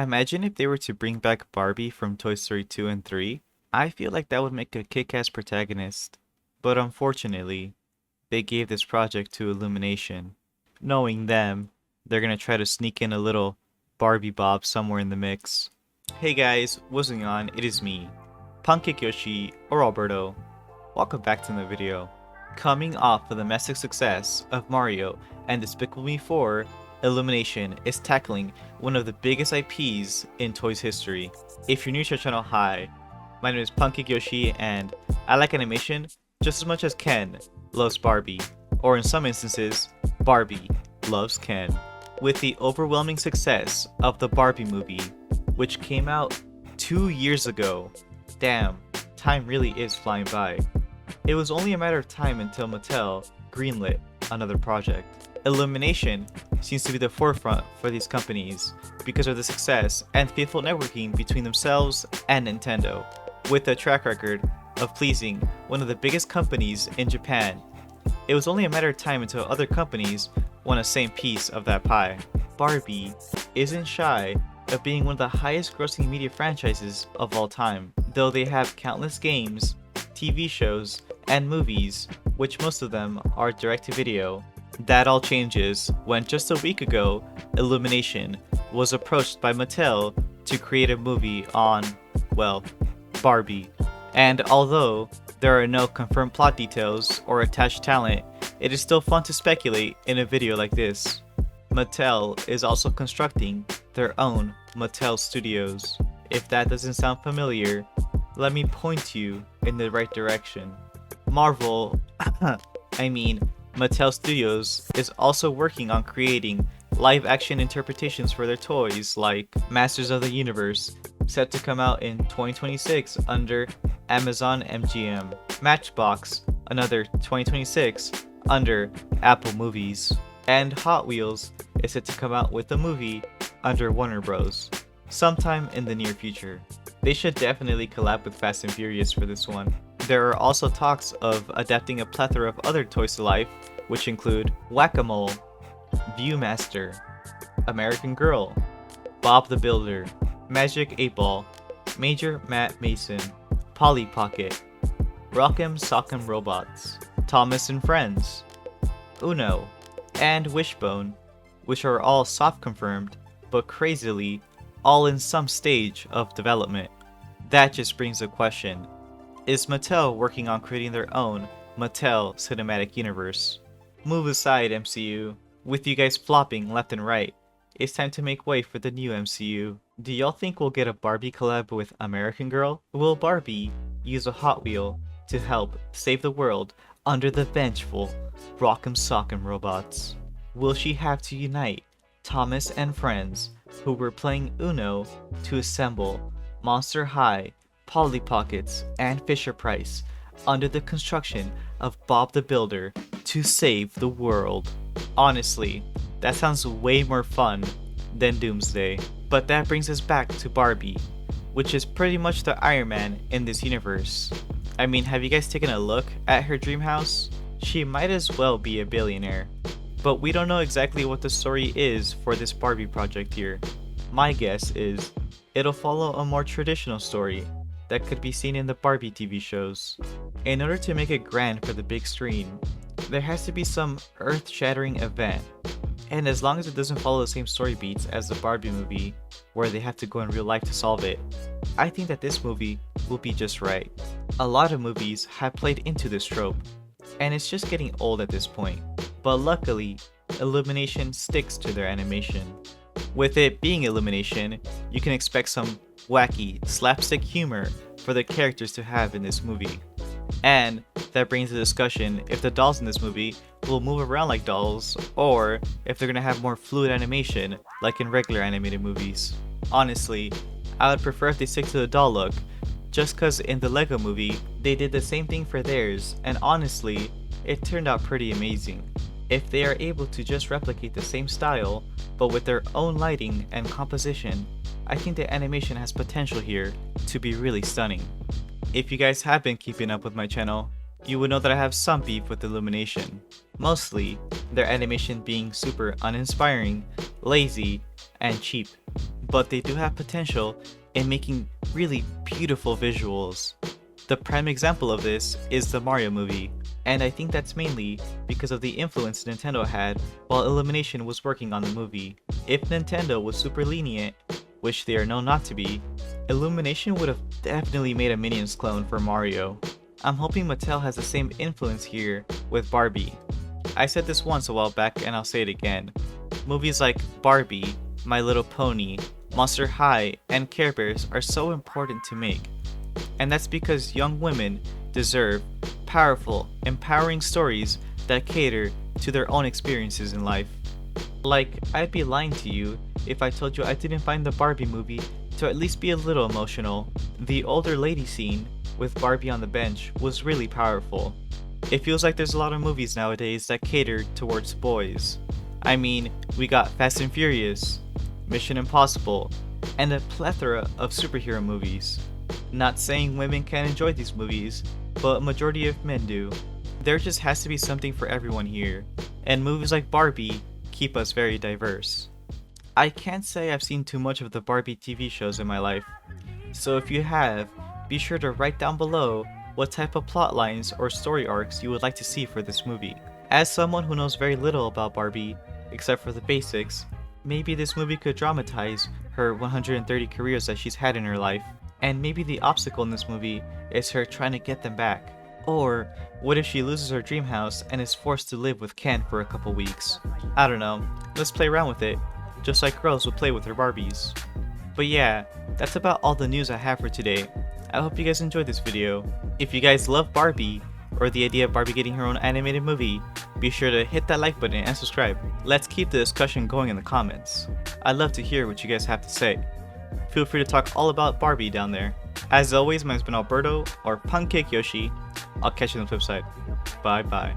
Imagine if they were to bring back Barbie from Toy Story 2 and 3. I feel like that would make a kick-ass protagonist. But unfortunately, they gave this project to Illumination. Knowing them, they're gonna try to sneak in a little Barbie Bob somewhere in the mix. Hey guys, what's going on? It is me, Pancake Yoshi or Alberto. Welcome back to the video. Coming off of the massive success of Mario and Despicable Me 4, Illumination is tackling one of the biggest IPs in toys history. If you're new to our channel, hi. My name is Pancake Yoshi and I like animation just as much as Ken loves Barbie, or in some instances, Barbie loves Ken. With the overwhelming success of the Barbie movie, which came out 2 years ago, damn, time really is flying by. It was only a matter of time until Mattel greenlit another project. Illumination seems to be the forefront for these companies because of the success and faithful networking between themselves and Nintendo, with a track record of pleasing one of the biggest companies in Japan. It was only a matter of time until other companies won a same piece of that pie. Barbie isn't shy of being one of the highest grossing media franchises of all time, though they have countless games, TV shows, and movies, which most of them are direct-to-video. That all changes when just a week ago, Illumination was approached by Mattel to create a movie on, well, Barbie. And although there are no confirmed plot details or attached talent, it is still fun to speculate in a video like this. Mattel is also constructing their own Mattel Studios. If that doesn't sound familiar, let me point you in the right direction. Mattel Studios is also working on creating live-action interpretations for their toys like Masters of the Universe, set to come out in 2026 under Amazon MGM, Matchbox, another 2026 under Apple Movies, and Hot Wheels is set to come out with a movie under Warner Bros. Sometime in the near future. They should definitely collab with Fast and Furious for this one. There are also talks of adapting a plethora of other toys to life, which include Whack-A-Mole, Viewmaster, American Girl, Bob the Builder, Magic 8 Ball, Major Matt Mason, Polly Pocket, Rock'em Sock'em Robots, Thomas and Friends, Uno, and Wishbone, which are all soft confirmed, but crazily, all in some stage of development. That just brings a question. Is Mattel working on creating their own Mattel Cinematic Universe? Move aside, MCU. With you guys flopping left and right, it's time to make way for the new MCU. Do y'all think we'll get a Barbie collab with American Girl? Will Barbie use a Hot Wheel to help save the world under the vengeful Rock'em Sock'em robots? Will she have to unite Thomas and friends who were playing Uno to assemble Monster High, Polly Pockets, and Fisher Price under the construction of Bob the Builder to save the world? Honestly, that sounds way more fun than Doomsday. But that brings us back to Barbie, which is pretty much the Iron Man in this universe. I mean, have you guys taken a look at her dream house? She might as well be a billionaire. But we don't know exactly what the story is for this Barbie project here. My guess is it'll follow a more traditional story that could be seen in the Barbie TV shows. In order to make it grand for the big screen, there has to be some earth-shattering event. And as long as it doesn't follow the same story beats as the Barbie movie, where they have to go in real life to solve it, I think that this movie will be just right. A lot of movies have played into this trope, and it's just getting old at this point. But luckily, Illumination sticks to their animation. With it being Illumination, you can expect some wacky, slapstick humor for the characters to have in this movie. And that brings the discussion if the dolls in this movie will move around like dolls, or if they're gonna have more fluid animation like in regular animated movies. Honestly, I would prefer if they stick to the doll look, just cause in the Lego movie, they did the same thing for theirs, and honestly, it turned out pretty amazing. If they are able to just replicate the same style, but with their own lighting and composition, I think the animation has potential here to be really stunning. If you guys have been keeping up with my channel, you would know that I have some beef with Illumination. Mostly, their animation being super uninspiring, lazy, and cheap. but they do have potential in making really beautiful visuals. The prime example of this is the Mario movie, and I think that's mainly because of the influence Nintendo had while Illumination was working on the movie. If Nintendo was super lenient, which they are known not to be, Illumination would have definitely made a Minions clone for Mario. I'm hoping Mattel has the same influence here with Barbie. I said this once a while back and I'll say it again. Movies like Barbie, My Little Pony, Monster High, and Care Bears are so important to make. And that's because young women deserve powerful, empowering stories that cater to their own experiences in life. Like, I'd be lying to you if I told you I didn't find the Barbie movie to at least be a little emotional. The older lady scene with Barbie on the bench was really powerful. It feels like there's a lot of movies nowadays that cater towards boys. I mean, we got Fast and Furious, Mission Impossible, and a plethora of superhero movies. Not saying women can't enjoy these movies, but a majority of men do. There just has to be something for everyone here, and movies like Barbie keep us very diverse. I can't say I've seen too much of the Barbie TV shows in my life, so if you have, be sure to write down below what type of plot lines or story arcs you would like to see for this movie. As someone who knows very little about Barbie, except for the basics, maybe this movie could dramatize her 130 careers that she's had in her life, and maybe the obstacle in this movie is her trying to get them back. Or what if she loses her dream house and is forced to live with Ken for a couple weeks? I don't know, let's play around with it, just like girls would play with their Barbies. But yeah, that's about all the news I have for today. I hope you guys enjoyed this video. If you guys love Barbie, or the idea of Barbie getting her own animated movie, be sure to hit that like button and subscribe. Let's keep the discussion going in the comments. I'd love to hear what you guys have to say. Feel free to talk all about Barbie down there. As always, my name's been Alberto, or Pancake Yoshi. I'll catch you on the flip side. Bye bye.